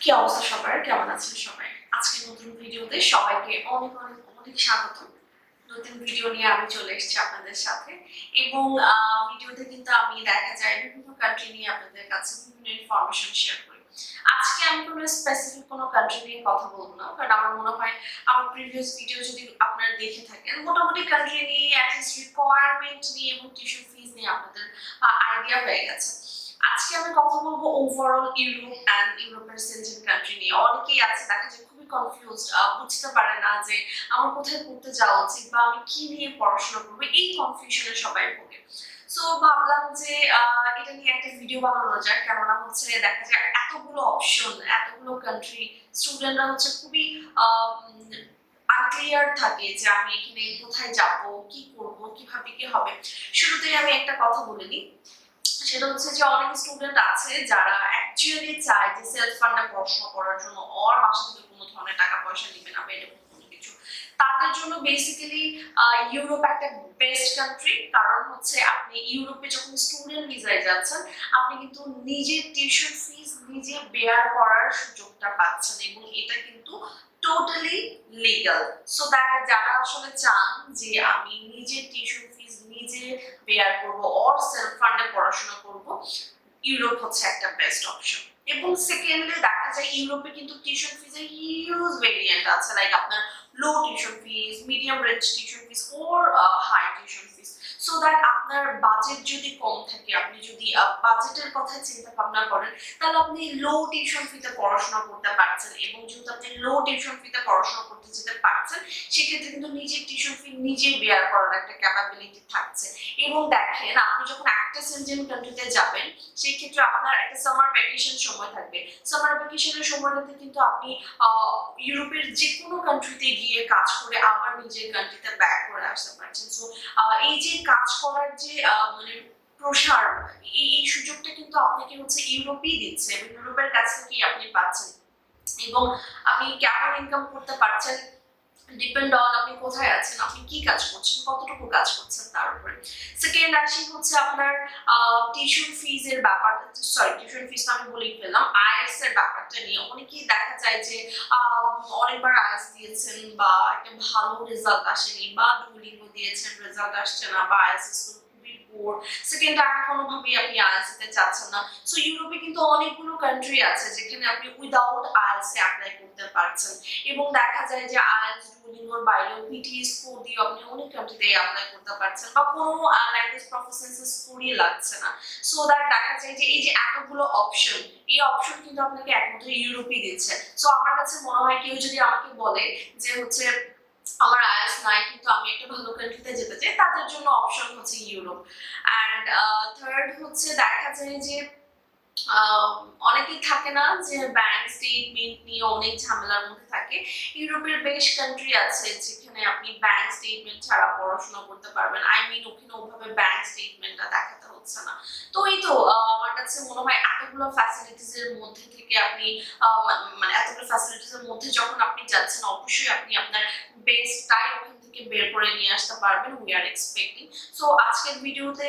কি অবস্থা সবার? কেমন আছেন সবাই? আজকে নতুন ভিডিওতে সবাইকে অনেক অনেক অনেক স্বাগত। নতুন ভিডিও নিয়ে আমি চলে এসেছি আপনাদের সাথে এবং ভিডিওতে কিন্তু আমি দেখা যায় বিভিন্ন কান্ট্রি নিয়ে আপনাদের কাছে বিভিন্ন ইনফরমেশন শেয়ার করি। আজকে আমি কোনো স্পেসিফিক কোনো কান্ট্রি নিয়ে কথা বলবো না, কারণ আমার মনে হয় আমার প্রিভিয়াস ভিডিও যদি আপনারা দেখে থাকেন মোটামুটি কান্ট্রি নিয়ে অ্যাটলিস্ট রিকোয়ারমেন্ট নিয়ে এবং টিউশন ফিস নিয়ে আপনাদের আইডিয়া হয়ে গেছে। আজকে আমি কথা বলবো ওভারঅল ইউরোপ অ্যান্ড ইউরোপের সেন্ট্রাল কান্ট্রি নিয়ে। অনেকেই আছে দেখা যায় খুবই কনফিউজড, বুঝতে পারে না যে আমার কোথায় পড়তে যাওয়া উচিত বা আমি কি নিয়ে পড়াশোনা করবো, এই কনফিউশনে সবাই ভোগে। সো ভাবলাম যে এটা নিয়ে একটা ভিডিও বানানো যায়, কেননা হচ্ছে দেখা যায় এতগুলো অপশন, এতগুলো কান্ট্রি, স্টুডেন্টরা হচ্ছে খুবই আনক্লিয়ার থাকে যে আমি এখানে কোথায় যাব, কি করব, কিভাবে কি হবে। শুরুতেই আমি একটা কথা বলে নিই, সেটা হচ্ছে যে অনেক স্টুডেন্ট আছে যারা অ্যাকচুয়ালি চায় যে সেলফ ফান্ডে পড়াশোনা করার জন্য, ওর বাসা থেকে কোনো ধরনের টাকা পয়সা নেবে না বা এরকম কোনো কিছু। তাদের জন্য বেসিক্যালি ইউরোপ একটা বেস্ট কান্ট্রি। কারণ হচ্ছে আপনি ইউরোপে যখন স্টুডেন্ট ভিসায় যাচ্ছেন, আপনি কিন্তু নিজের টিউশন ফিস নিজে বেয়ার করার সুযোগটা পাচ্ছেন এবং এটা কিন্তু টোটালি লিগ্যাল। সো দ্যাট যারা আসলে চান যে আমি নিজের টিউশন ফিস নিজে বেয়ার করব অর সেলফ ফান্ডে পড়াশোনা করব, ইউরোপ হচ্ছে একটা বেস্ট অপশন। এবং সেকেন্ডলি দেখা যায় ইউরোপে কিন্তু টিউশন ফিজের হিউজ ভেরিয়েন্ট আছে, লাইক আপনার low tuition fees, medium range tuition fees or high tuition fees. So that আপনার বাজেট যদি কম থাকে, আপনি যদি বাজেটের কথা চিন্তা ভাবনা করেন, তাহলে আপনি লো টিউশন ফিতে পড়াশোনা করতে পারছেন এবং যেহেতু আপনি লো টিউশন ফিতে পড়াশোনা করতে যেতে পারছেন, সেক্ষেত্রে কিন্তু নিজের টিউশন ফি নিজে বেয়ার করার একটা ক্যাপাবিলিটি থাকছে। এবং দেখেন আপনি যখন একটা সেনজেন কান্ট্রিতে যাবেন, সেই ক্ষেত্রে আপনার একটা সামার ভ্যাকেশন সময় থাকবে। সামার ভ্যাকেশনের সময়টাতে কিন্তু আপনি ইউরোপের যে কোনো কান্ট্রিতে গিয়ে কাজ করে আবার নিজের কান্ট্রিতে ব্যাক করে আসতে পারছেন। সো এই যে কাজ করার যে মানে প্রসার, এই সুযোগটা কিন্তু আপনাকে হচ্ছে ইউরোপই দিচ্ছে এবং ইউরোপের কাছ থেকেই আপনি পাচ্ছেন। এবং আপনি কেমন ইনকাম করতে পারছেন ডিপেন্ড অন আপনি কোথায় আছেন, আপনি কি কাজ করছেন, কতটুকু কাজ করছেন তার উপরে। সেকেন্ড আসি হচ্ছে আপনার টিউশন ফিজ এর ব্যাপারটা, সরি টিউশন ফিজ আমি বলেই ফেললাম, আইএলটিএস এর ব্যাপারটা নিয়ে অনেকেই দেখা যায় যে অনেকবার আইএলটিএস দিয়েছেন বা একটা ভালো রেজাল্ট আসেনি, বা ডুওলিঙ্গো দিয়েছেন রেজাল্ট আসছে না, বা আইএলটিএস খুবই পুয়ার, সেকেন্ড আর কোনোভাবেই আপনি আইএলটিএস দিতে চাচ্ছেন না। সো ইউরোপে কিন্তু অনেকগুলো কান্ট্রি আছে যেখানে আপনি উইদাউট আইএলটিএস এ অ্যাপ্লাই করতে পারছেন এবং দেখা যায় যে আইএলটিএস ডুওলিঙ্গোর বাইরেও পিটি স্কোর দিয়ে আপনি অনেক কান্ট্রিতে অ্যাপ্লাই করতে পারছেন বা কোনো ল্যাঙ্গুয়েজ প্রফিসিয়েন্সি স্কোরই লাগছে না। সো দ্যাট দেখা যায় যে এই যে এতগুলো অপশন, এই অপশন কিন্তু আপনাকে একমাত্র ইউরোপই দিচ্ছে। সো আমার কাছে মনে হয় কেউ যদি আমাকে বলে যে হচ্ছে আমার আইএলটিএস নাই কিন্তু আমি একটা ভালো কান্ট্রিতে যেতে চাই, তাদের জন্য অপশন হচ্ছে ইউরোপ। অ্যান্ড থার্ড হচ্ছে দেখা যায় যে অনেকেই থাকে না যে ব্যাংক স্টেটমেন্ট নিয়ে অনেক ঝামেলার মধ্যে থাকে। ইউরোপের বেশ কান্ট্রি আছে যেখানে আপনি ব্যাংক স্টেটমেন্ট ছাড়া পড়াশোনা করতে পারবেন। আই মিন ওখানে ওভাবে ব্যাংক স্টেটমেন্টটা দেখাতে হচ্ছে না। তো এই তো আমার কাছে মনে হয় এতগুলো ফ্যাসিলিটিস এর মধ্যে থেকে আপনি মানে এতগুলো ফ্যাসিলিটিস এর মধ্যে যখন আপনি যাচ্ছেন, অবশ্যই আপনি আপনার বেস্টটাই ওখান থেকে বের করে নিয়ে আসতে পারবেন। We are expecting. সো আজকের ভিডিওতে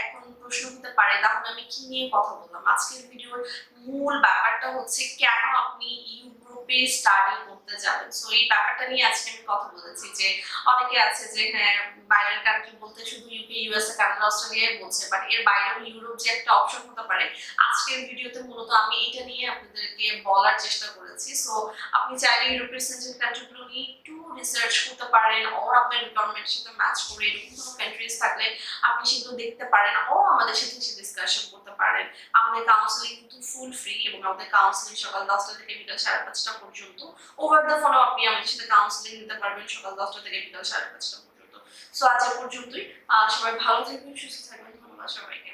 এখন প্রশ্ন হতে পারে তাহলে আমি কি নিয়ে কথা বললাম। আজকের ভিডিওর মূল ব্যাপারটা হচ্ছে কেন আপনি ইউরোপে স্টাডি করতে যাবেন। সো এই ব্যাপারটা নিয়ে আজকে আমি কথা বলেছি যে অনেকে আছে যে হ্যাঁ বাইরের কান্ট্রি বলতে শুধু ইউকে, ইউএসএ, কানাডা, অস্ট্রেলিয়াই বলছে, বাট এর বাইরেও ইউরোপ যে একটা অপশন হতে পারে, আজকের ভিডিওতে মূলত আমি এটা নিয়ে আপনাদেরকে বলার চেষ্টা করেছি। সো আপনি চাইলে ইউরোপের সেন্ট্রাল কান্ট্রিগুলো নিয়ে একটু রিসার্চ করতে পারেন, ওর আপনার রিকোয়ারমেন্টের সাথে ম্যাচ করে এরকম কোনো কান্ট্রিজ থাকলে আপনি সেগুলো দেখতে পারেন ও আমাদের সাথে এসে ডিসকাশন করতে পারেন। আমাদের কাউন্সেলিং কিন্তু ফুল ফ্রি এবং আমাদের কাউন্সেলিং সকাল 10টা থেকে বিকাল 5:30 পর্যন্ত। ওভার দ্য ফোনে আপনি আমাদের সাথে কাউন্সেলিং নিতে পারবেন সকাল 10টা থেকে বিকাল 5:30 পর্যন্ত। সো আজ এ পর্যন্তই। সবাই ভালো থাকবেন, সুস্থ থাকবেন। ধন্যবাদ সবাইকে।